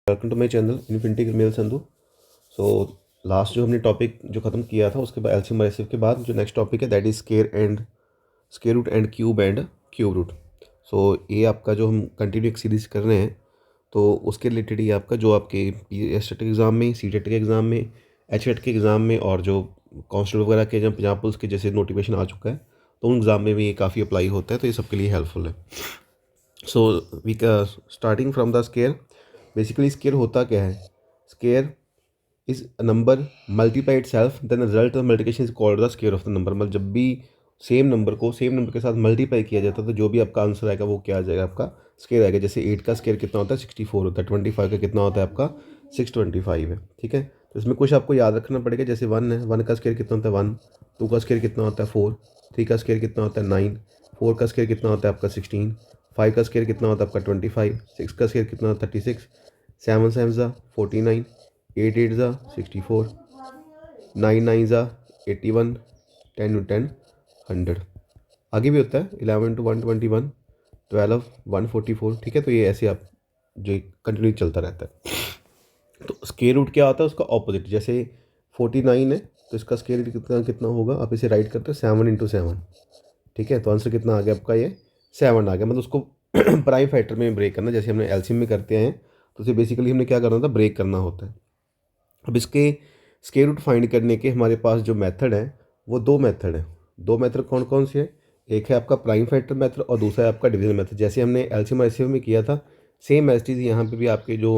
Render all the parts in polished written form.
Welcome to my channel infinity mail Sandhu. So last जो हमने topic जो ख़त्म किया था उसके बाद एलसीएम रेसिव के बाद जो नेक्स्ट टॉपिक है that is square root and cube root. So ये आपका जो हम कंटिन्यू एक सीरीज़ कर रहे हैं तो उसके रिलेटेड ही आपका जो आपके PSET के एग्ज़ाम में, CTET के एग्ज़ाम में, HET के एग्ज़ाम में और जो कांस्टेबल वगैरह के जब पंजाब पुलिस के जैसे नोटिफिकेशन आ चुका है तो उन एग्ज़ाम में भी ये काफ़ी अप्लाई होता है, तो ये सबके लिए हेल्पफुल है। So we starting from the square. Basically square होता क्या है? Square is a number multiply it self then result of multiplication is called the square of the number. मतलब जब भी सेम नंबर के साथ मल्टीप्लाई किया जाता है तो जो भी आपका आंसर आएगा वो क्या आ जाएगा, आपका स्केयर आएगा। जैसे 8 का स्केयर कितना होता है? 64 होता है। 25 का कितना होता है? आपका 625 है। ठीक है, तो इसमें कुछ आपको याद रखना पड़ेगा। जैसे 1 है, 1 का स्केयर कितना होता है? 1। 2 का स्केयर कितना होता है? 4। 3 का स्केयर कितना होता है? 9। 4 का स्केयर कितना होता है? आपका 16। 5 का स्केयर कितना होता है? आपका 25। 6 का स्केयर कितना होता है? 36। 7 7 ज़ा 49। 8 8 ज़ा 64। 9 9 ज़ा 81। 10 10 100। आगे भी होता है 11 to 121, 12 144। ठीक है, तो ये ऐसे आप जो कंटिन्यू चलता रहता है। तो स्केयर रूट क्या होता है? उसका ऑपोजिट। जैसे 49 है तो इसका स्केयर रूट कितना कितना होगा? आप इसे राइट करते हो 7 इंटू 7। ठीक है, तो आंसर कितना आ गया आपका? ये 7 आ गया। मतलब उसको प्राइम फैक्टर में ब्रेक करना, जैसे हमने एलसीएम में करते हैं तो उसे बेसिकली हमने क्या करना था? ब्रेक करना होता है। अब इसके स्केयर रूट फाइंड करने के हमारे पास जो मेथड है वो दो मेथड है। दो मेथड कौन कौन से है? एक है आपका प्राइम फैक्टर मेथड और दूसरा है आपका डिवीजन मेथड। जैसे हमने एलसीएम एलसीएम में किया था सेम एज इट इज़ यहाँ पे भी आपके जो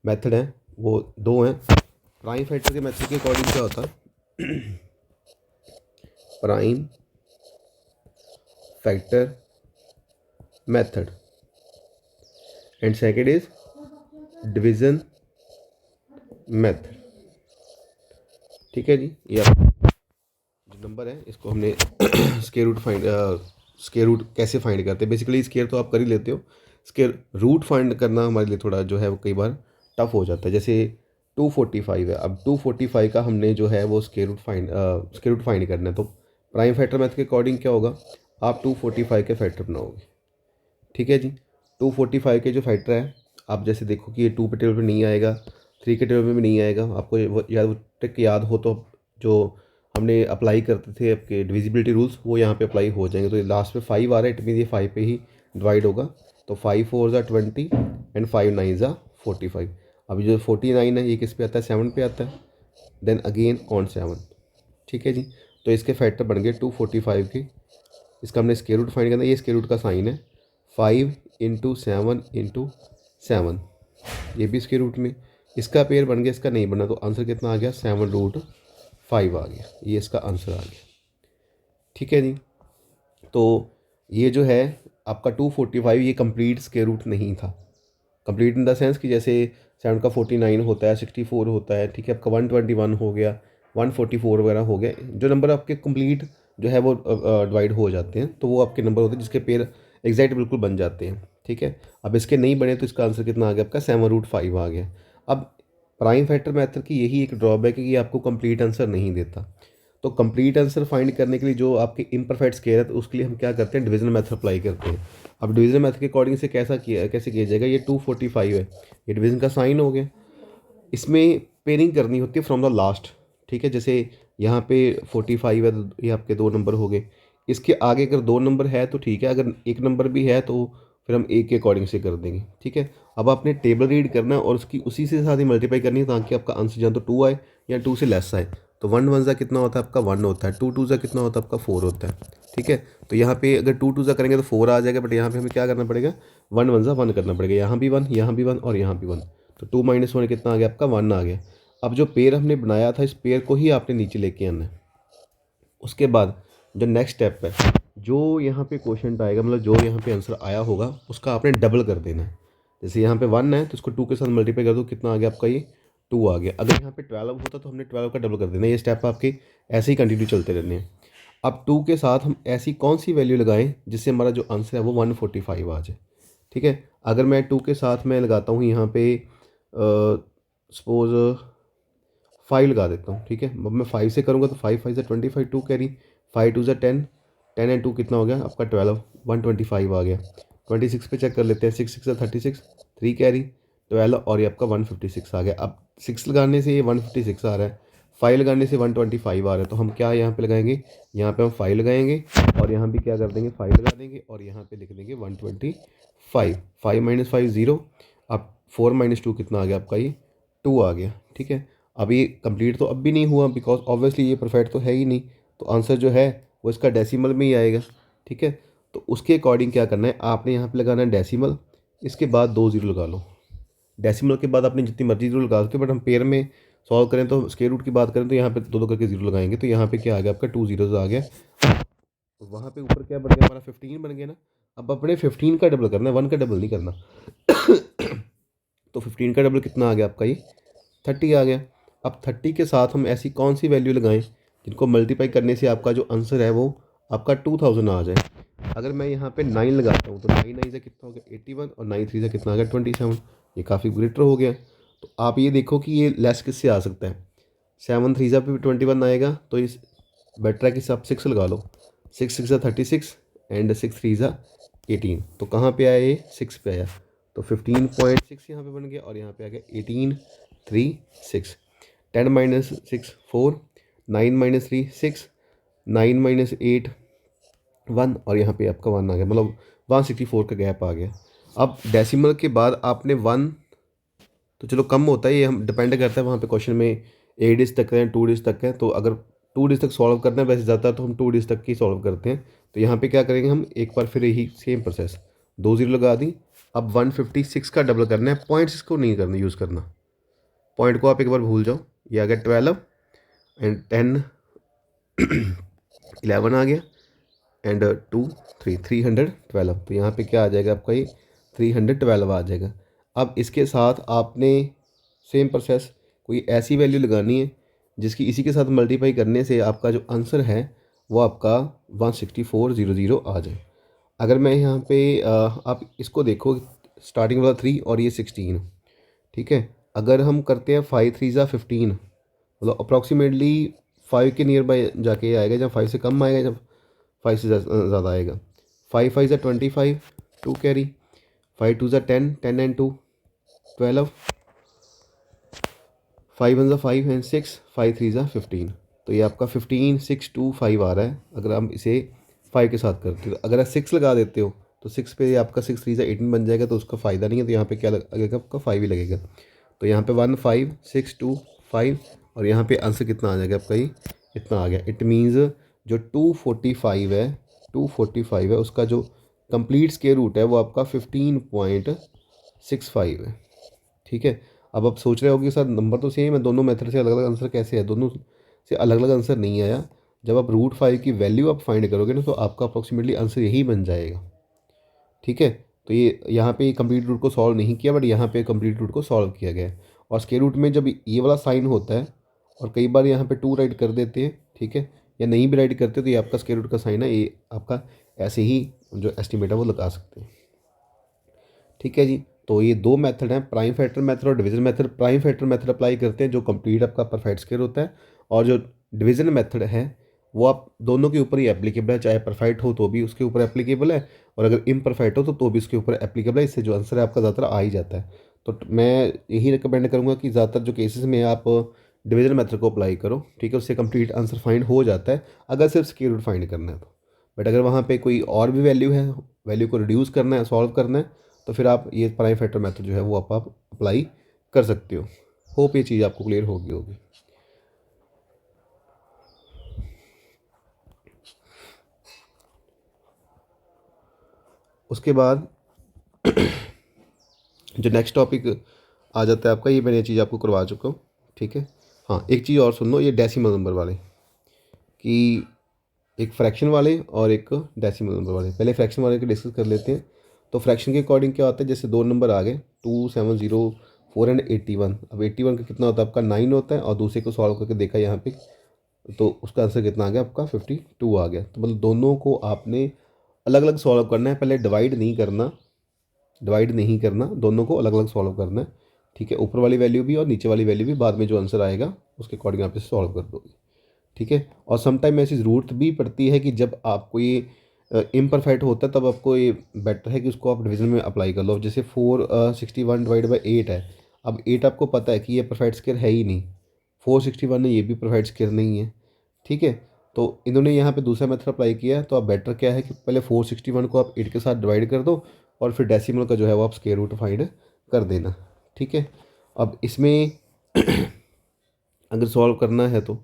मेथड हैं वो दो हैं। प्राइम फैक्टर के मेथड के अकॉर्डिंग क्या होता है? Prime factor method and second is division method. ठीक है जी, ये जो नंबर है इसको हमने स्केयर रूट कैसे फाइंड करते हैं? बेसिकली स्केयर तो आप कर ही लेते हो, स्केयर रूट फाइंड करना हमारे लिए थोड़ा जो है वो कई बार टफ हो जाता है। जैसे 245 है, अब 245 का हमने जो है वो स्केयर रूट फाइंड करना है। तो प्राइम फैक्टर मेथड के अकॉर्डिंग क्या होगा? आप 245 के फैक्टर बनाओगे। ठीक है जी, 245 के जो फैक्टर है आप जैसे देखो कि ये 2 के टेबल पर नहीं आएगा, 3 के टेबल में भी नहीं आएगा। आपको वो ट्रिक याद हो तो जो हमने अप्लाई करते थे आपके डिविजिबिलिटी रूल्स वो यहाँ पे अप्लाई हो जाएंगे। तो लास्ट पे 5 आ रहा है, इट मीन ये 5 पे ही डिवाइड होगा। तो 5 4 ज़ा 20 एंड 5 9 ज़ा 45। अभी जो 49 है ये किस पे आता है? 7 पे आता है। Then again on 7। ठीक है जी, तो इसके फैक्टर बन गए 245 के। इसका हमने स्केयर रूट फाइंड करना है। ये स्केयर रूट का साइन है 5 इंटू 7 इंटू 7, ये भी स्केयर रूट में। इसका पेयर बन गया, इसका नहीं बना, तो आंसर कितना आ गया? 7√5 आ गया। ये इसका आंसर आ गया। ठीक है जी, तो ये जो है आपका 245 ये कंप्लीट स्केयर रूट नहीं था। कंप्लीट इन द सेंस कि जैसे 7 का 49 होता है, 64 होता है। ठीक है, आपका 121 हो गया, 144 वगैरह हो गया। जो नंबर आपके कंप्लीट जो है वो डिवाइड हो जाते हैं तो वो आपके नंबर होते हैं जिसके पेयर एग्जैक्ट बिल्कुल बन जाते हैं। ठीक है, अब इसके नहीं बने तो इसका आंसर कितना आ गया? आपका 7√5 आ गया। अब प्राइम फैक्टर मेथड की यही एक ड्रॉबैक है कि ये आपको कंप्लीट आंसर नहीं देता। तो कंप्लीट आंसर फाइंड करने के लिए जो आपके इम्परफेक्ट स्केयर है तो उसके लिए हम क्या करते हैं? डिवीजन मेथड अप्लाई करते हैं। अब डिवीजन मेथड के अकॉर्डिंग से कैसे किया जाएगा? ये 245 है, ये डिवीजन का साइन हो गया। इसमें पेयरिंग करनी होती है फ्रॉम द लास्ट। ठीक है, जैसे यहाँ पे 45 है तो ये आपके दो नंबर हो गए। इसके आगे अगर दो नंबर है तो ठीक है, अगर एक नंबर भी है तो फिर हम एक के अकॉर्डिंग से कर देंगे। ठीक है, अब आपने टेबल रीड करना है और उसकी उसी से साथ ही मल्टीप्लाई करनी है ताकि आपका आंसर या तो 2 आए या 2 से लेस आए। तो 1 1 ज़ा कितना होता है? आपका 1 होता है। 2 2 ज़ा कितना होता है? आपका 4 होता है। ठीक है, तो यहाँ पे अगर 2 2 ज़ा करेंगे तो 4 आ जाएगा, बट यहाँ पे हमें क्या करना पड़ेगा? 1 1 ज़ा 1 करना पड़ेगा। यहाँ भी 1, यहाँ भी 1 और यहाँ भी 1। तो 2 - 1 कितना आ गया? आपका 1 आ गया। अब जो पेयर हमने बनाया था इस पेयर को ही आपने नीचे लेके आना है। उसके बाद जो नेक्स्ट स्टेप है, जो यहाँ पे क्वेश्चन आएगा, मतलब जो यहाँ पे आंसर आया होगा उसका आपने डबल कर देना है। जैसे यहाँ पे 1 है तो इसको 2 के साथ मल्टीप्लाई कर दो, कितना आ गया आपका? ये 2 आ गया। अगर यहाँ पे 12 होता तो हमने 12 का डबल कर देना। ये स्टेप आपके ऐसे ही कंटिन्यू चलते रहने हैं। अब 2 के साथ हम ऐसी कौन सी वैल्यू लगाएं जिससे हमारा जो आंसर है वो 145 आ जाए। ठीक है, अगर मैं 2 के साथ मैं लगाता हूँ यहाँ पे सपोज 5 लगा देता हूँ। ठीक है, अब मैं 5 से करूँगा तो 5 5 25, 2 कैरी, 5 2 10, 10 एंड 2 कितना हो गया आपका? 12, 125 आ गया। 26 पे चेक कर लेते हैं, 6 6 36, 3 कैरी, 12 और ये आपका 156 आ गया। अब 6 लगाने से ये 156 आ रहा है, 5 लगाने से 125 आ रहा है। तो हम क्या यहाँ पे लगाएंगे, यहाँ पे हम 5 लगाएंगे और यहाँ भी क्या कर देंगे, 5 लगा देंगे और यहाँ पे लिख देंगे 125। 5 माइनस 5 0। अब 4 माइनस 2 कितना आ गया आपका, ये 2 आ गया। ठीक है, अब ये कंप्लीट तो अब भी नहीं हुआ बिकॉज ऑब्वियसली ये परफेक्ट तो है ही नहीं, तो आंसर जो है वो इसका डेसिमल में ही आएगा। ठीक है, तो उसके अकॉर्डिंग क्या करना है, आपने यहाँ पे लगाना है डेसिमल, इसके बाद 2 जीरो लगा लो। डेसिमल के बाद आपने जितनी मर्जी जीरो लगा सकते हो, बट हम पेयर में सॉल्व करें तो स्क्वायर रूट की बात करें तो यहाँ पे दो दो करके जीरो लगाएंगे, तो यहाँ पे क्या आ गया आपका 2 जीरोज आ गया। तो वहाँ पे ऊपर क्या बन गया हमारा 15 बन गया ना। अब अपने 15 का डबल करना है, 1 का डबल नहीं करना। तो 15 का डबल कितना आ गया आपका, ये 30 आ गया। अब 30 के साथ हम ऐसी कौन सी वैल्यू लगाएं जिनको मल्टीप्लाई करने से आपका जो आंसर है वो आपका 2000 आ जाए। अगर मैं यहाँ पे 9 लगाता हूँ तो 9 9 से कितना हो गया 81 और 9 3 से कितना आ गया 27। ये काफ़ी ग्रेटर हो गया। तो आप ये देखो कि ये लेस किससे आ सकता है, 7 3 पे 21 आएगा, तो इस बेटर है कि आप 6 लगा लो। 6 6 36 एंड 6 3 18। तो कहाँ पे आया ये 6 पे आया, तो 15.6 यहाँ पे बन गया और यहाँ पे आ गया 18 3 6। 10 माइनस 6 4, 9 माइनस 3 6, 9 माइनस 8 1 और यहाँ पे आपका 1 आ गया, मतलब 164 का गैप आ गया। अब डेसिमल के बाद आपने 1, तो चलो कम होता है, ये हम डिपेंड करता है वहाँ पे क्वेश्चन में 8 डिजिट तक है 2 डिजिट तक है, तो अगर 2 डिजिट तक सॉल्व करना है, वैसे ज़्यादा तो हम 2 डिजिट तक ही सॉल्व करते हैं। तो यहाँ पे क्या करेंगे हम, एक बार फिर यही सेम प्रोसेस, 2 जीरो लगा दी। अब 156 का डबल करना है, पॉइंट्स को नहीं करना, यूज़ करना, पॉइंट को आप एक बार भूल जाओ। ये आ गया 12 एंड 10 11 आ गया एंड 2 3 312। तो यहाँ पे क्या आ जाएगा आपका, ये 312 आ जाएगा। अब इसके साथ आपने सेम प्रोसेस कोई ऐसी वैल्यू लगानी है जिसकी इसी के साथ मल्टीप्लाई करने से आपका जो आंसर है वो आपका 16400 आ जाए। अगर मैं यहाँ पे आप इसको देखो, स्टार्टिंग वाला 3 और ये 16। ठीक है, अगर हम करते हैं 5 3 15, मतलब अप्रॉक्सीमेटली 5 के नियर बाय जाके ये आएगा, जब 5 से कम आएगा, जब 5 से ज़्यादा आएगा। 5 5 25, 2 कैरी, 5 2 10, 10 एंड 2 12, 5 1 5 एंड 6, 5 3 15। तो ये आपका 15 6 2 5 आ रहा है। अगर हम इसे 5 के साथ करते हो, अगर आप 6 लगा देते हो तो 6 पे ये आपका 6 3 18 बन जाएगा, तो उसका फ़ायदा नहीं है। तो यहाँ पे क्या लगेगा आपका 5 ही लगेगा। तो यहाँ पे 1 5 6 2 5 और यहाँ पे आंसर कितना आ जाएगा आपका, ये इतना आ गया। इट मीन्स जो 245 है, 245 है, उसका जो कंप्लीट स्क्वायर रूट है वो आपका 15.65 है। ठीक है, अब आप सोच रहे हो कि सर नंबर तो सेम है, दोनों मेथड से अलग अलग आंसर कैसे है, दोनों से अलग अलग आंसर नहीं आया। जब आप √5 की वैल्यू आप फाइंड करोगे ना, तो आपका अप्रॉक्सीमेटली आंसर यही बन जाएगा। ठीक है, तो ये यहाँ पे कंप्लीट रूट को सॉल्व नहीं किया, बट यहाँ पे कंप्लीट रूट को सॉल्व किया गया है। और स्क्वायर रूट में जब ये वाला साइन होता है और कई बार यहाँ पे 2 राइट कर देते हैं, ठीक है, या नहीं भी राइट करते, तो ये आपका स्क्वायर रूट का साइन है, ये आपका ऐसे ही जो एस्टिमेट है वो लगा सकते हैं। ठीक है जी, तो ये दो मेथड हैं, प्राइम फैक्टर मेथड और division method. Prime factor method apply करते हैं जो कंप्लीट आपका परफेक्ट स्क्वायर होता है, और जो डिवीजन मेथड है वो आप दोनों के ऊपर ही एप्लीकेबल है, चाहे परफेक्ट हो तो भी उसके ऊपर एप्लीकेबल है, और अगर इम्परफेक्ट हो तो भी उसके ऊपर एप्लीकेबल है। इससे जो आंसर है आपका ज़्यादातर आ ही जाता है। तो मैं यही रिकमेंड करूँगा कि ज़्यादातर जो केसेस में आप डिवीजन मेथड को अप्लाई करो, ठीक है, उससे कंप्लीट आंसर फाइंड हो जाता है, अगर सिर्फ स्क्वायर रूट फाइंड करना है तो। बट अगर वहाँ पे कोई और भी वैल्यू है, वैल्यू को रिड्यूस करना है, सॉल्व करना है, तो फिर आप ये प्राइम फैक्टर मेथड जो है वो आप अप्लाई कर सकते हो। होप ये चीज़ आपको क्लियर होगी। उसके बाद जो नेक्स्ट टॉपिक आ जाता है आपका, ये मैंने ये चीज़ आपको करवा चुका हूँ। ठीक है, हाँ एक चीज़ और सुन लो, ये डेसिमल नंबर वाले कि एक फ्रैक्शन वाले और एक डेसिमल नंबर वाले। पहले फ्रैक्शन वाले को डिस्कस कर लेते हैं। तो फ्रैक्शन के अकॉर्डिंग क्या होता है, जैसे दो नंबर आ गए 2704 एंड 81। अब 81 का कितना होता है आपका 9 होता है, और दूसरे को सॉल्व करके देखा यहाँ पे, तो उसका आंसर कितना आ गया आपका 52 आ गया। तो मतलब दोनों को आपने अलग अलग सॉल्व करना है, पहले डिवाइड नहीं करना, दोनों को अलग अलग सॉल्व करना है। ठीक है, ऊपर वाली वैल्यू भी और नीचे वाली वैल्यू भी, बाद में जो आंसर आएगा उसके अकॉर्डिंग आप इसे सॉल्व कर दोगे। ठीक है, और समटाइम ऐसी ज़रूरत भी पड़ती है कि जब आपको ये इम्परफेक्ट होता है तब आपको ये बेटर है कि उसको आप डिवीजन में अप्लाई कर लो। जैसे 461 डिवाइड बाई 8 है। अब 8 आपको पता है कि ये परफेक्ट स्क्वायर है ही नहीं, 461 है, ये भी परफेक्ट स्क्वायर नहीं है। ठीक है, तो इन्होंने यहाँ पे दूसरा मेथड अप्लाई किया है। तो आप बेटर क्या है कि पहले 461 को आप 8 के साथ डिवाइड कर दो और फिर डेसिमल का जो है वो आप स्क्वायर रूट फाइंड कर देना। ठीक है, अब इसमें अगर सॉल्व करना है तो,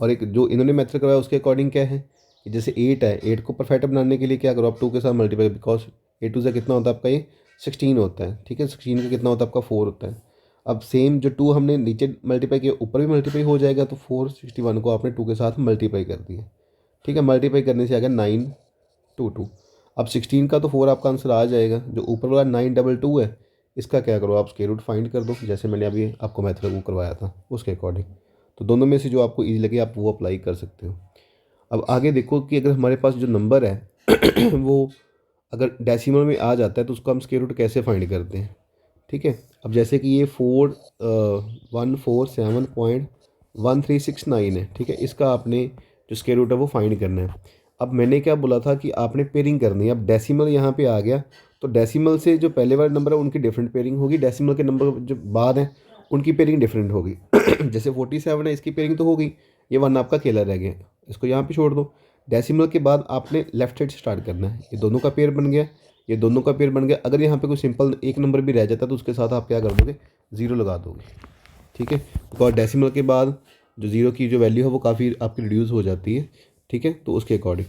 और एक जो इन्होंने मेथड करवाया उसके अकॉर्डिंग क्या है कि जैसे 8 है, 8 को परफेक्ट बनाने के लिए क्या करो आप 2 के साथ मल्टीप्लाई, बिकॉज 8 से कितना होता है आपका ये 16 होता है। ठीक है, 16 का कितना होता है आपका 4 होता है। अब सेम जो 2 हमने नीचे मल्टीप्लाई किया ऊपर भी मल्टीप्लाई हो जाएगा, तो 461 को आपने 2 के साथ मल्टीप्लाई कर दिया। ठीक है, मल्टीप्लाई करने से आ गया 922। अब 16 का तो 4 आपका आंसर आ जाएगा। जो ऊपर वाला 922 है, इसका क्या करो आप स्क्वायर रूट फाइंड कर दो, जैसे मैंने अभी आपको मेथड वो करवाया था उसके अकॉर्डिंग। तो दोनों में से जो आपको ईजी लगे आप वो अप्लाई कर सकते हो। अब आगे देखो कि अगर हमारे पास जो नंबर है वो अगर डेसिमल में आ जाता है तो उसको हम स्क्वायर रूट कैसे फाइंड करते हैं। ठीक है, अब जैसे कि ये 147.1369 है। ठीक है, इसका आपने जो स्क्वायर रूट है वो फाइंड करना है। अब मैंने क्या बोला था कि आपने पेयरिंग करनी है। अब डेसिमल यहाँ पे आ गया तो डेसिमल से जो पहले वाले नंबर है उनकी डिफरेंट पेयरिंग होगी, डेसिमल के नंबर जो बाद हैं उनकी पेयरिंग डिफरेंट होगी। जैसे 47 है, इसकी पेयरिंग तो हो गई, ये 1 आपका अकेला रह गया, इसको यहाँ पे छोड़ दो। डेसिमल के बाद आपने लेफ्ट साइड से स्टार्ट करना है। ये दोनों का पेयर बन गया, ये दोनों का पेयर बन गया। अगर यहाँ पे कोई सिंपल एक नंबर भी रह जाता है तो उसके साथ आप क्या कर दोगे, ज़ीरो लगा दोगे। ठीक है, बिकॉज डेसिमल के बाद जो ज़ीरो की जो वैल्यू है वो काफ़ी आपकी रिड्यूस हो जाती है। ठीक है, तो उसके अकॉर्डिंग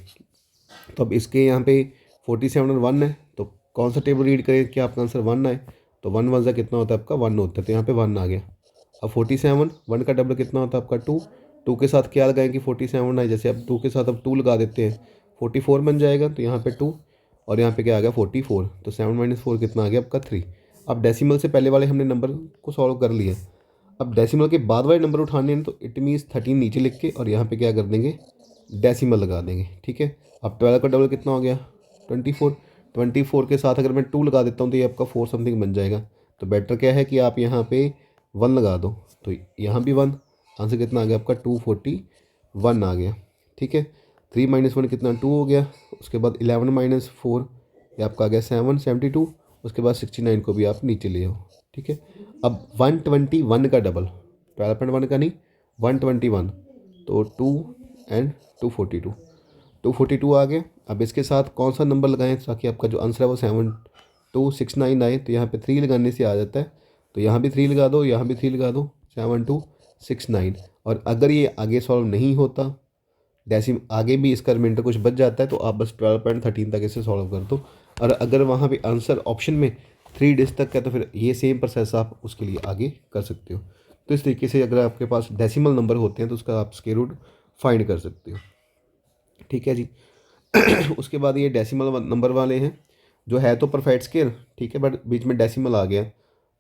तो अब इसके यहाँ पे 47 और 1 है, तो कौन सा टेबल रीड करें कि आपका आंसर 1 आए। तो 1 वन सा कितना होता है आपका 1 होता है, तो यहाँ पे 1 आ गया। अब 47, 1 का डबल कितना होता है आपका 2, 2 के साथ क्या लगाएं कि 47 आए, जैसे अब 2 के साथ अब 2 लगा देते हैं 44 बन जाएगा। तो यहाँ पे 2 और यहाँ पे क्या आ गया 44, तो 7 - 4 कितना आ गया आपका 3। अब डेसिमल से पहले वाले हमने नंबर को सॉल्व कर लिया। अब डेसिमल के बाद वाले नंबर उठाने हैं तो इट मीन्स 13 नीचे लिख के और यहाँ पे क्या कर देंगे डेसिमल लगा देंगे। ठीक है, अब 12 का डबल कितना हो गया 24, 24 के साथ अगर मैं 2 लगा देता हूँ तो ये आपका 4 समथिंग बन जाएगा। तो बेटर क्या है कि आप यहाँ पे 1 लगा दो, तो यहाँ भी 1, आंसर कितना आ गया आपका 241 आ गया। ठीक है, 3 - 1 कितना 2 हो गया। उसके बाद 11 - 4 ये आपका आ गया 72। उसके बाद 69 को भी आप नीचे ले आओ। ठीक है, अब 121 का डबल, 12.1 का नहीं 121, तो 2 एंड 242, 242 आ गया। अब इसके साथ कौन सा नंबर लगाएं ताकि आपका जो आंसर है वो 7269 आए। तो यहाँ पे 3 लगाने से आ जाता है, तो यहाँ भी 3 लगा दो, यहाँ भी 3 लगा दो, 7269। और अगर ये आगे सॉल्व नहीं होता डेसिम आगे भी इसका रिमाइंडर कुछ बच जाता है तो आप बस 12.13 तक इसे सॉल्व कर दो। और अगर वहाँ पे आंसर ऑप्शन में 3 डिजिट तक है तो फिर ये सेम प्रोसेस आप उसके लिए आगे कर सकते हो। तो इस तरीके से अगर आपके पास डेसिमल नंबर होते हैं तो उसका आप स्क्वायर रूट फाइंड कर सकते हो। ठीक है जी। उसके बाद ये डेसिमल नंबर वाले हैं जो है तो परफेक्ट स्क्वायर। ठीक है, बट बीच में डेसिमल आ गया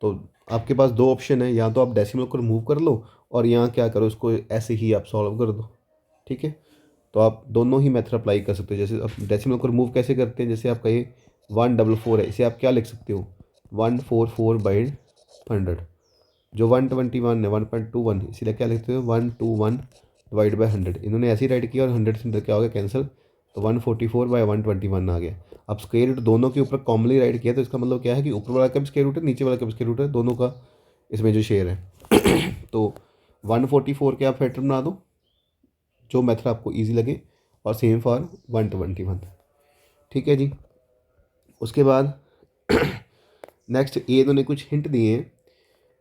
तो आपके पास दो ऑप्शन है, या तो आप डेसिमल को रिमूव कर लो और यहाँ क्या करो इसको ऐसे ही आप सॉल्व कर दो। ठीक है, तो आप दोनों ही मेथड अप्लाई कर सकते हो। जैसे आप डेसिमल को रिमूव कैसे करते हैं, जैसे आपका ये 144 है, इसे आप क्या लिख सकते हो 144/100। जो 121 है 1.21, इसीलिए क्या लिखते हो 121/100। इन्होंने ऐसे ही राइट किया और 100 से क्या हो गया कैंसिल, तो 144/121 आ गया। अब स्क्वायर रूट दोनों के ऊपर कॉमनली राइट किया तो इसका मतलब क्या है कि ऊपर वाला का भी स्क्वायर रूट है नीचे वाला का भी स्क्वायर रूट है, दोनों का इसमें जो शेयर है। तो 144 के आप फैक्टर बना दो जो मेथड आपको ईजी लगे, और सेम फॉर 121। ठीक है जी। उसके बाद नेक्स्ट ये इन्होंने कुछ हिंट दिए हैं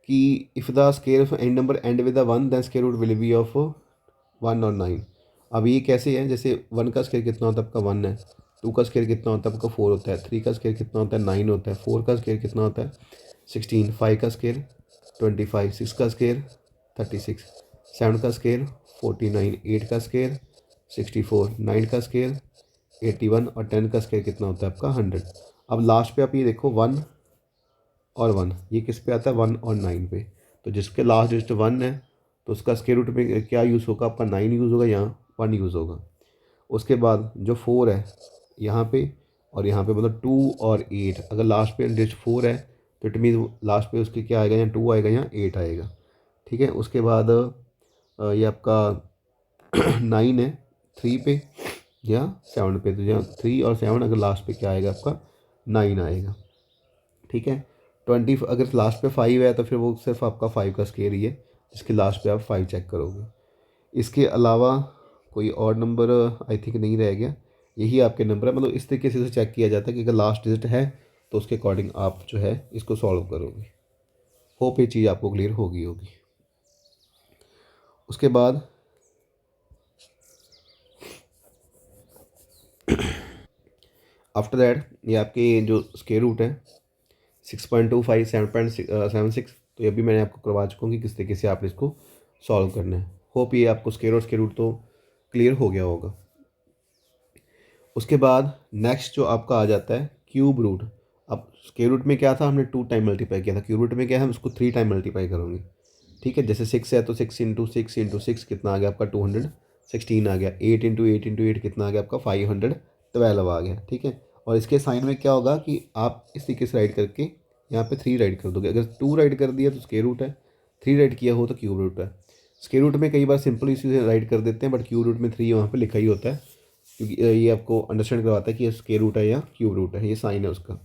कि if the square of and number end with the 1 then square root will be of 1 और 9। अब ये कैसे है, जैसे 1 का स्क्वायर कितना होता है आपका 1 है, 2 का स्क्वायर कितना होता है आपका 4 होता है, 3 का स्क्वायर कितना होता है 9 होता है, 4 का स्क्वायर कितना होता है 16, 5 का स्क्वायर 25, 6 का स्क्वायर 36, 7 का स्क्वायर 49, 8 का स्क्वायर 64, 9 का स्क्वायर 81 और 10 का स्क्वायर कितना होता है आपका 100। अब लास्ट पे आप ये देखो 1 और 1, ये किस पे आता है 1 और 9 पे। तो जिसके लास्ट डिजिट 1 है तो उसका स्क्वायर रूट में क्या यूज़ होगा आपका 9 यूज़ होगा, यहाँ 1 यूज़ होगा। उसके बाद जो 4 है यहाँ पे और यहाँ पे मतलब 2 और 8, अगर लास्ट पे डिजिट 4 है तो इट मीन लास्ट पे उसके क्या आएगा, यहाँ 2 आएगा यहाँ 8 आएगा। ठीक है, उसके बाद ये आपका 9 है 3 पे, या 7 पे, तो यहाँ 3 और 7 अगर लास्ट पे क्या आएगा आपका 9 आएगा। ठीक है, 20 अगर लास्ट पे 5 है तो फिर वो सिर्फ आपका 5 का स्केयर ही है जिसके लास्ट पे आप 5 चेक करोगे। इसके अलावा कोई और नंबर आई थिंक नहीं रह गया, यही आपके नंबर है। मतलब इस तरीके से चेक किया जाता है कि अगर लास्ट डिजिट है तो उसके अकॉर्डिंग आप जो है इसको सॉल्व करोगे। होप ये चीज़ आपको क्लियर होगी होगी। उसके बाद आफ्टर दैट ये आपके जो स्केयर रूट है 6.25 7.76, तो ये भी मैंने आपको करवा चुका हूँ कि किस तरीके से आप इसको सॉल्व करना है। होप ये आपको स्केयर और स्केयर रूट तो क्लियर हो गया होगा। उसके बाद नेक्स्ट जो आपका आ जाता है क्यूब रूट। अब स्क्वायर रूट में क्या था, हमने 2 टाइम मल्टीप्लाई किया था, क्यूब रूट में क्या है हम उसको 3 टाइम मल्टीप्लाई करेंगे। ठीक है, जैसे 6 है तो 6 × 6 × 6 कितना आ गया आपका 216 आ गया। 8 × 8 × 8 कितना आ गया आपका 512 आ गया। ठीक है, और इसके साइन में क्या होगा कि आप इस तरीके से राइट करके यहाँ पे 3 राइट कर दोगे। अगर 2 राइट कर दिया तो स्क्वायर रूट है, 3 राइट किया हो तो क्यूब रूट है। स्क्वायर रूट में कई बार सिंपल इसी से राइट कर देते हैं, बट क्यूब रूट में 3 वहाँ पे लिखा ही होता है, क्योंकि ये आपको अंडरस्टैंड करवाता है कि ये स्क्वायर रूट है या क्यूब रूट है, ये साइन है उसका।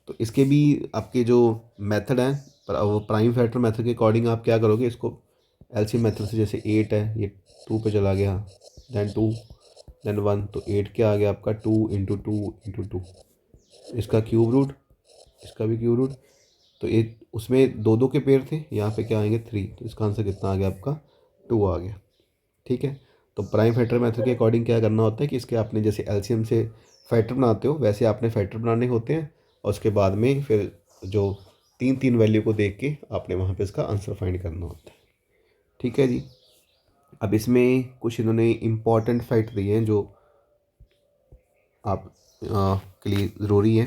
तो इसके भी आपके जो मेथड हैं, पर वो प्राइम फैक्टर मेथड के अकॉर्डिंग आप क्या करोगे, इसको एलसीएम मेथड से, जैसे 8 है ये 2 पे चला गया, दैन 2 दैन 1, तो 8 क्या आ गया आपका 2 × 2 × 2, इसका क्यूब रूट, इसका भी क्यूब रूट। तो एक उसमें 2 2 के पेयर थे, यहाँ पे क्या आएंगे 3, तो इसका आंसर कितना आ गया आपका 2 आ गया। ठीक है, तो प्राइम फैक्टर मेथड के अकॉर्डिंग क्या करना होता है कि इसके आपने जैसे एलसीएम से फैक्टर बनाते हो वैसे आपने फैक्टर बनाने होते हैं, और उसके बाद में फिर जो 3 3 वैल्यू को देख के आपने वहाँ पे इसका आंसर फाइंड करना होता है। ठीक है जी, अब इसमें कुछ इन्होंने इम्पॉर्टेंट फैक्ट दिए हैं जो आप के लिए ज़रूरी है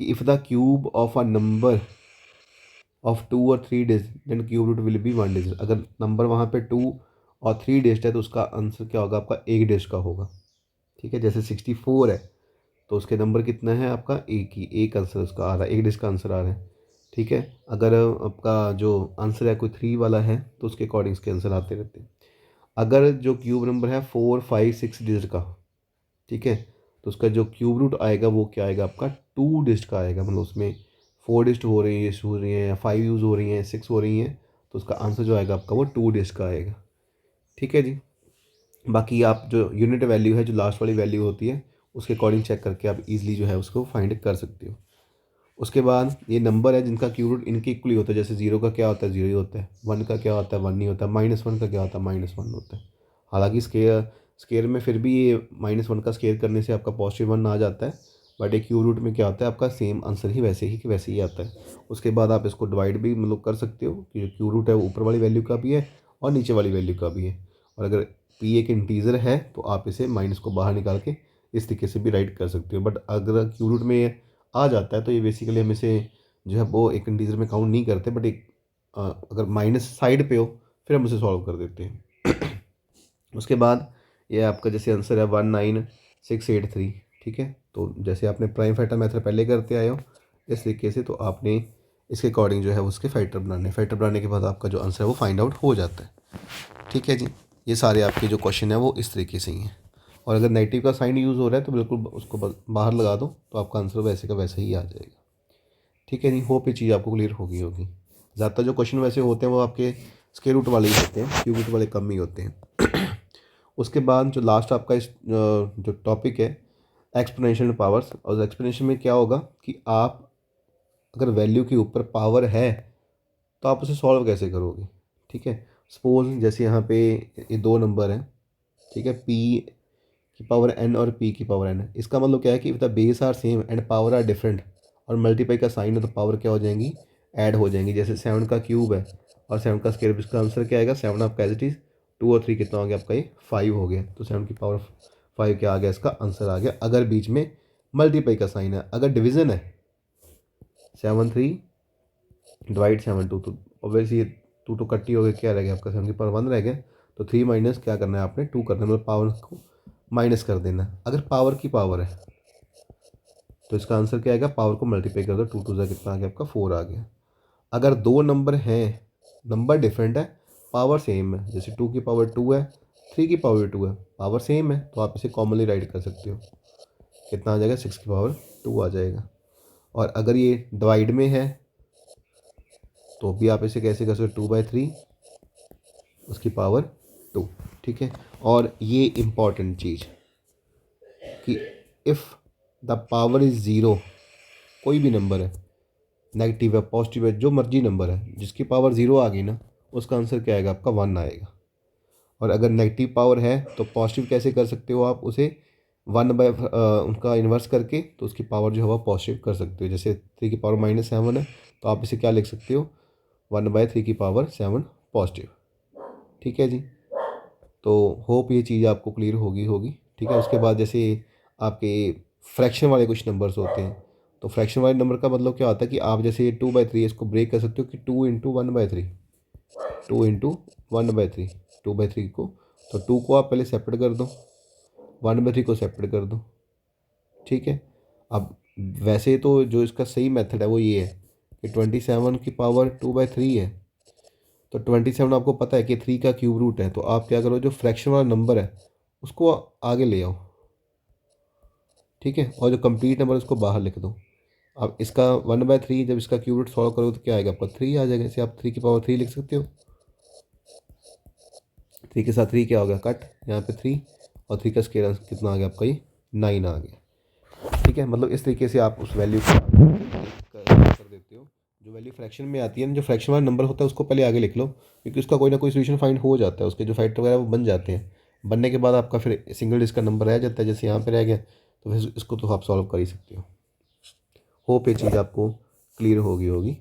कि if the cube of a number of 2 और 3 digit then cube root will be 1 digit. अगर नंबर वहाँ पे 2 और 3 डिजिट है तो उसका आंसर क्या होगा आपका 1 डिजिट का होगा। ठीक है, जैसे 64 है तो उसके नंबर कितना है आपका एक ही, एक आंसर उसका आ रहा है, 1 डिजिट का आंसर आ रहा है। ठीक है, अगर आपका जो आंसर है कोई 3 वाला है तो उसके अकॉर्डिंग इसके आंसर आते रहते हैं। अगर जो क्यूब नंबर है 4 5 6 डिजिट का, ठीक है, तो उसका जो क्यूब रूट आएगा वो क्या आएगा आपका 2 डिजिट का आएगा। मतलब उसमें 4 डिजिट हो रही है, हो रही हैं, या 5 यूज़ हो रही हैं, 6 हो रही हैं, तो उसका आंसर जो आएगा आपका वो 2 डिजिट का आएगा। ठीक है जी, बाकी आप जो यूनिट वैल्यू है, जो लास्ट वाली वैल्यू होती है, उसके अकॉर्डिंग चेक करके आप इजीली जो है उसको फाइंड कर सकते हो। उसके बाद ये नंबर है जिनका क्यूब रूट इनके इक्वली होता है, जैसे 0 का क्या होता है 0 ही होता है, 1 का क्या होता है 1 नहीं होता, -1 का क्या होता है -1 होता है। हालांकि स्केयर में फिर भी ये -1 का स्केयर करने से आपका +1 आ जाता है, बट एक क्यूब रूट में क्या होता है आपका सेम आंसर ही वैसे ही आता है। उसके बाद आप इसको डिवाइड भी मतलब कर सकते हो कि जो क्यूब रूट है वो ऊपर वाली वैल्यू का भी है और नीचे वाली वैल्यू का भी है। और अगर पी एक इंटीजर है तो आप इसे माइनस को बाहर निकाल के इस तरीके से भी राइट कर सकते हो। बट अगर क्यूब रूट में आ जाता है तो ये बेसिकली हम इसे जो है वो एक इंटीजर में काउंट नहीं करते, बट एक अगर माइनस साइड पे हो फिर हम उसे सॉल्व कर देते हैं। उसके बाद ये आपका जैसे आंसर है 19683। ठीक है, तो जैसे आपने प्राइम फैक्टर मेथड पहले करते आए हो इस तरीके से, तो आपने इसके अकॉर्डिंग जो है उसके फैक्टर बनाने के बाद आपका जो आंसर है वो फाइंड आउट हो जाता है। ठीक है जी, ये सारे आपके जो क्वेश्चन है वो इस तरीके से ही हैं। और अगर नेगेटिव का साइन यूज़ हो रहा है तो बिल्कुल उसको बाहर लगा दो, तो आपका आंसर वैसे का वैसे ही आ जाएगा। ठीक है जी, होप ये चीज़ आपको क्लियर होगी होगी। ज़्यादातर जो क्वेश्चन वैसे होते हैं वो आपके स्क्वायर रूट वाले ही होते हैं, क्यूब रूट वाले कम ही होते हैं। उसके बाद जो लास्ट आपका इस जो टॉपिक है एक्सपोनेंशियल पावर्स, और एक्सपोनेंशियल में क्या होगा कि आप अगर वैल्यू के ऊपर पावर है तो आप उसे सॉल्व कैसे करोगे। ठीक है, सपोज जैसे यहाँ पे ये 2 नंबर हैं, ठीक है, p की पावर n और p की पावर n है। इसका मतलब क्या है कि if the base are same and power are different, और मल्टीप्लाई का साइन है तो पावर क्या हो जाएंगी ऐड हो जाएंगी। जैसे 7 का क्यूब है और 7 का स्क्वायर, इसका आंसर क्या आएगा 7 आपका एज इट इज़, 2 और 3 कितना हो गया आपका ये 5 हो गया, तो 7 की पावर 5 क्या आ गया इसका आंसर आ गया। अगर बीच में मल्टीप्लाई का साइन है, अगर डिवीज़न है 7 3 डिवाइड 7 2, तो ऑब्वियसली ये 2 2 कट्टी हो गई, क्या रह गया आपका 7 की पावर 1 रह गया। तो 3 माइनस क्या करना है आपने 2 करना है, मतलब पावर को माइनस कर देना है। अगर पावर की पावर है तो इसका आंसर क्या आएगा, पावर को मल्टीप्लाई कर दो, 2 2 कितना आ गया आपका 4 आ गया। अगर 2 नंबर हैं, नंबर डिफरेंट है, पावर सेम है, जैसे 2 की पावर 2 है 3 की पावर 2 है, पावर सेम है तो आप इसे कॉमनली राइट कर सकते हो। कितना आ जाएगा, 6 की पावर 2 आ जाएगा। और अगर ये डिवाइड में है तो भी आप इसे कैसे कर सकते हो, 2/3 उसकी पावर 2। ठीक है। और ये इम्पॉर्टेंट चीज़ कि if the power is zero, कोई भी नंबर है, नेगेटिव है पॉजिटिव है जो मर्जी नंबर है, जिसकी पावर ज़ीरो आ गई ना उसका आंसर क्या आएगा आपका, 1 आएगा। और अगर नेगेटिव पावर है तो पॉजिटिव कैसे कर सकते हो आप उसे, 1 बाय उनका इन्वर्स करके तो उसकी पावर जो है वो पॉजिटिव कर सकते हो। जैसे 3 की पावर -7 है तो आप इसे क्या लिख सकते हो, 1/3 की पावर 7 पॉजिटिव। ठीक है जी। तो होप ये चीज़ आपको क्लियर होगी। ठीक है। उसके बाद जैसे आपके फ्रैक्शन वाले कुछ नंबर्स होते हैं, तो फ्रैक्शन वाले नंबर का मतलब क्या होता है कि आप जैसे 2/3 इसको ब्रेक कर सकते हो कि 2 × 1/3, 2 × 1/3, 2/3 को, तो 2 को आप पहले सेपरेट कर दो, 1/3 को सेपरेट कर दो। ठीक है। अब वैसे तो जो इसका सही मेथड है वो ये है कि 27 की पावर 2/3 है, तो 27 आपको पता है कि 3 का क्यूब रूट है, तो आप क्या करो, जो फ्रैक्शन वाला नंबर है उसको आगे ले आओ। ठीक है। और जो कंप्लीट नंबर उसको बाहर लिख दो। अब इसका 1/3 जब इसका क्यूब रूट सॉल्व करो तो क्या आएगा आपका, 3 आ जाएगा। इसे आप 3 की पावर 3 लिख सकते हो। 3 के साथ 3 क्या हो गया, कट, यहाँ पे 3, और 3 का स्क्वायर कितना आ गया आपका, ये 9 आ गया। ठीक है। मतलब इस तरीके से आप उस वैल्यू को कर देते हो। जो वैल्यू फ्रैक्शन में आती है ना, जो फ्रैक्शन वाला नंबर होता है उसको पहले आगे लिख लो, क्योंकि उसका कोई ना कोई सोल्यूशन फाइंड हो जाता है, उसके जो फैक्टर वगैरह वो बन जाते हैं। बनने के बाद आपका फिर सिंगल डिजिट का नंबर रह जाता है, जैसे यहाँ पे रह गया, तो फिर इसको तो आप सॉल्व कर ही सकते हो। होप ये चीज़ आपको क्लियर होगी।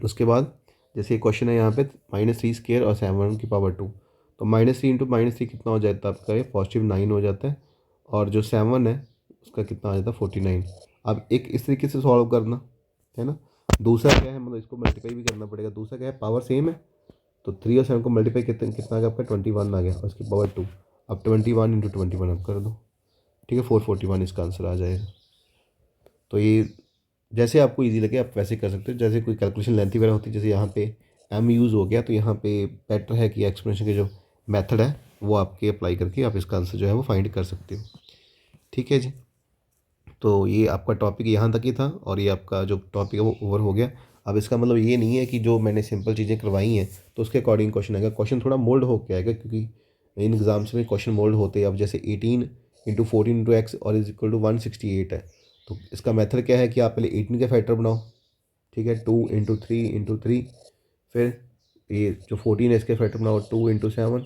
उसके बाद जैसे क्वेश्चन है यहाँ पे -3² और 7 की पावर 2, तो -3 × -3 कितना हो जाता है आपका, ये +9 हो जाता है। और जो 7 है उसका कितना आ जाता है, 49। अब एक इस तरीके से सॉल्व करना है ना। दूसरा क्या है, मतलब इसको मल्टीप्लाई भी करना पड़ेगा। दूसरा क्या है, पावर सेम है तो 3 और 7 को मल्टीप्लाई कितना कितना आ गया आपका, 21 आ गया, और उसकी पावर 2। अब 21 × 21 अब कर दो। ठीक है। 441 इसका आंसर आ जाएगा। तो ये जैसे आपको इजी लगे आप वैसे कर सकते हो। जैसे कोई कैलकुलेशन लेंथी वगैरह होती है, जैसे यहाँ पे एम यूज़ हो गया, तो यहाँ पे बेटर है कि एक्सप्लेनेशन के जो मेथड है वो आपके अप्लाई करके आप इसका आंसर जो है वो फाइंड कर सकते हो। ठीक है जी। तो ये आपका टॉपिक यहाँ तक ही था, और ये आपका जो टॉपिक है वो ओवर हो गया। अब इसका मतलब ये नहीं है कि जो मैंने सिंपल चीज़ें करवाई हैं तो उसके अकॉर्डिंग क्वेश्चन आएगा। क्वेश्चन थोड़ा मोल्ड होकर आएगा, क्योंकि इन एग्जाम्स में क्वेश्चन मोल्ड होते हैं। अब जैसे 18 × 14 × x और = 168 है, तो इसका मेथड क्या है कि आप पहले 18 के फैक्टर बनाओ। ठीक है। 2 × 3 × 3, फिर ये जो 14 है इसके फैक्टर बनाओ 2 × 7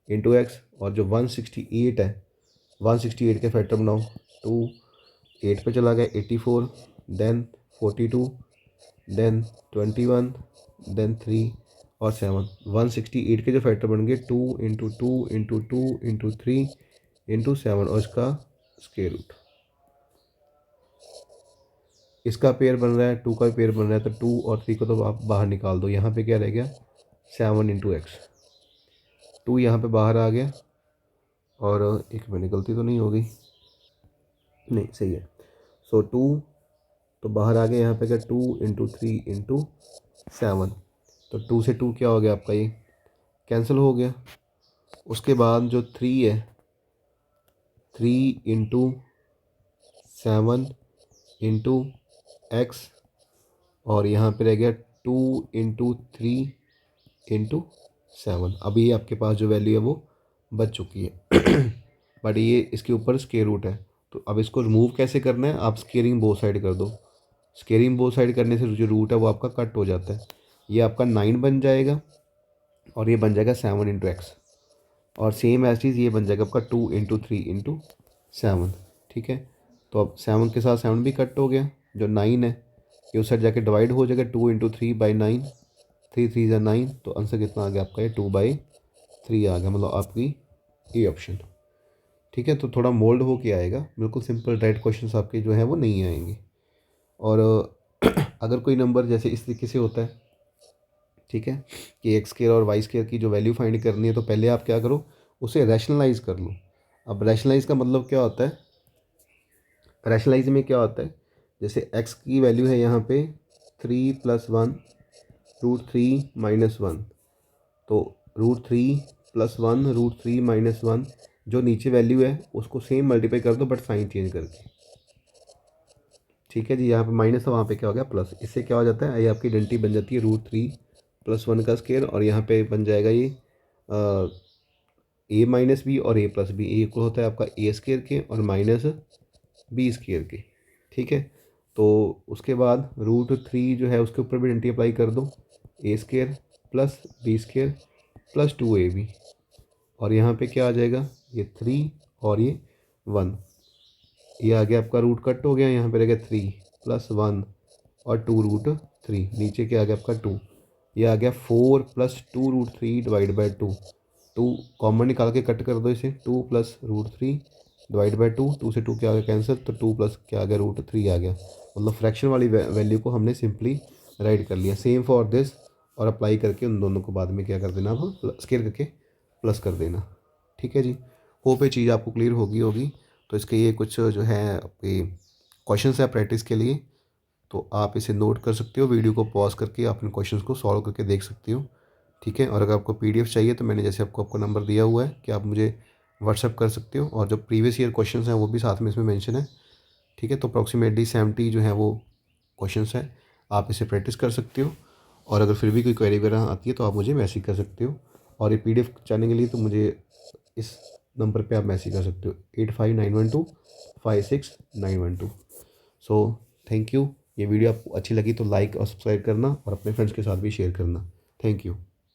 × x, और जो 168 है 168 के फैक्टर बनाओ 2, 8 पे चला गया 84, देन 42, देन 21, देन 3 और 7। 168 के जो फैक्टर बन गए 2 × 2 × 2 × 3 × 7, और इसका स्क्वायर रूट। इसका पेयर बन रहा है, 2 का पेयर बन रहा है, तो 2 और 3 को तो आप बाहर निकाल दो। यहाँ पे क्या रह गया, 7 × x। 2 यहाँ पे बाहर आ गया, और एक मिनट गलती तो नहीं हो गई, नहीं सही है। सो 2 तो बाहर आ गया, यहाँ पे क्या 2 × 3 × 7, तो 2 से 2 क्या हो गया आपका, ये कैंसिल हो गया। उसके बाद जो 3 है 3 × 7 × x, और यहाँ पे रह गया 2 × 3 × 7। अभी आपके पास जो वैल्यू है वो बच चुकी है बट ये इसके ऊपर स्क्वायर रूट है, तो अब इसको रिमूव कैसे करना है, आप स्क्वेयरिंग बोथ साइड कर दो। स्क्वेयरिंग बोथ साइड करने से जो रूट है वो आपका कट हो जाता है। ये आपका 9 बन जाएगा, और ये बन जाएगा 7 × x, और सेम एज चीज़ ये बन जाएगा आपका 2 × 3 × 7। ठीक है। तो अब 7 के साथ 7 भी कट हो गया, जो 9 है ये उस साइड जाके डिवाइड हो जाएगा, 2 × 3/9, 3 3 × 9, तो आंसर कितना आ गया आपका, ये 2/3 आ गया, मतलब आपकी ए ऑप्शन। ठीक है। तो थोड़ा मोल्ड हो के आएगा, बिल्कुल सिंपल डायरेक्ट क्वेश्चन आपके जो हैं वो नहीं आएंगे। और अगर कोई नंबर जैसे इस तरीके से होता है, ठीक है, कि x² और y² की जो वैल्यू फाइंड करनी है, तो पहले आप क्या करो, उसे रैशनलाइज कर लो। अब रैशनलाइज का मतलब क्या होता है, रैशनलाइज में क्या होता है, जैसे x की वैल्यू है यहाँ पे 3 + 1 √3 - 1, तो √3 +1√3 - 1, जो नीचे वैल्यू है उसको सेम मल्टीप्लाई कर दो बट साइन चेंज करके। ठीक है जी, यहाँ पे माइनस है, वहाँ पे क्या हो गया प्लस। इससे क्या हो जाता है, ये आपकी आइडेंटिटी बन जाती है √3 + 1 का स्केयर, और यहाँ पे बन जाएगा ये a-b और a+b। ए इक्वल होता है आपका ए स्केयर के और माइनस बी स्केयर के। ठीक है, तो उसके बाद √3 जो है उसके ऊपर भी आइडेंटिटी अप्लाई कर दो, a square plus b square plus 2ab, और यहाँ पे क्या आ जाएगा, ये 3 और ये 1, ये आ गया आपका रूट कट हो गया, यहाँ पे रहेगा 3 + 1 और 2√3, नीचे क्या आ गया आपका 2, ये आ गया 4 + 2√3 डिवाइड बाई 2, 2 कॉमन निकाल के कट कर दो इसे, 2 + √3 डिवाइड बाई 2, 2 से 2 क्या आ गया कैंसिल, तो 2 प्लस क्या आ गया √3 आ गया। मतलब फ्रैक्शन वाली वैल्यू को हमने सिंपली राइट कर लिया। सेम फॉर दिस, और अप्लाई करके उन दोनों को बाद में क्या कर देना, अब स्केयर करके प्लस कर देना। ठीक है जी, होप ये चीज़ आपको क्लियर होगी। तो इसके ये कुछ जो है आपके क्वेश्चंस है प्रैक्टिस के लिए, तो आप इसे नोट कर सकते हो, वीडियो को पॉज करके अपने क्वेश्चंस को सॉल्व करके देख सकते हो। ठीक है, और अगर आपको पीडीएफ चाहिए तो मैंने जैसे आपको नंबर दिया हुआ है कि आप मुझे व्हाट्सअप कर सकते हो, और जो प्रीवियस ईयर क्वेश्चंस हैं वो भी साथ में इसमें मेंशन है। ठीक है, तो अप्रॉक्सीमेटली 70 जो है वो क्वेश्चंस हैं, आप इसे प्रैक्टिस कर सकते हो, और अगर फिर भी कोई क्वेरी वगैरह आती है तो आप मुझे मैसेज कर सकते हो। और ये पीडीएफ चाहने के लिए तो मुझे इस नंबर पे आप मैसेज कर सकते हो, 8591256912। So thank you. ये वीडियो आपको अच्छी लगी तो लाइक और सब्सक्राइब करना, और अपने फ्रेंड्स के साथ भी शेयर करना। Thank you.